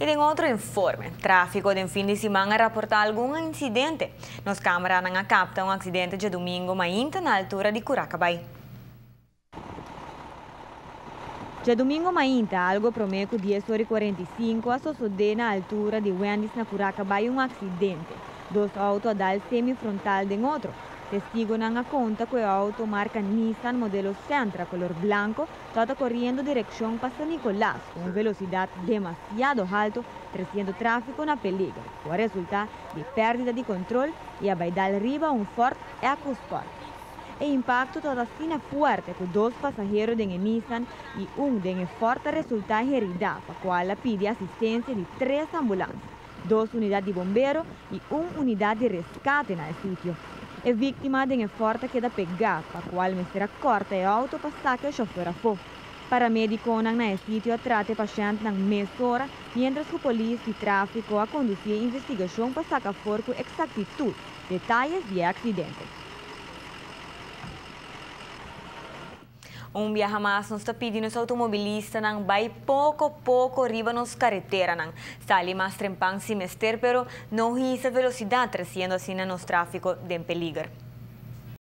E em outro informe, tráfico de fim de semana reporta algum incidente. Nos câmaras não captam um acidente de domingo, mas na altura de Curacabai. De domingo mainta, algo promeco 10h45, a suceder na altura de Wendy's na Curacabai um acidente. Dois autos dal semifrontal de outro. Testigo não conta que o auto marca Nissan modelo Sentra color blanco, está correndo direção para San Nicolás com velocidade demasiado alta, trazendo tráfego na peligro, com resultado de perda de controle e a baidal riba Ford EcoSport. O impacto toda assim forte que dois passageiros de Nissan e de Ford resultaram heridos, para qual pede assistência de 3 ambulâncias, 2 unidades de bombeiro e 1 unidade de resgate no sítio. A vítima de Ford queda pegada, para qual será corta o auto para sacar o chofer a fora. Paramédico no sítio trata o paciente na mesma hora, mientras que a polícia de tráfico a conduzir a investigação para sacar fora com exactitud detalhes do acidente. Viaja mais nos está pedindo os automobilistas não vai pouco a pouco riba nos carretera não. Sali mais trempang semestre, pero não hisa velocidade trazendo assim nos tráfico de peligro.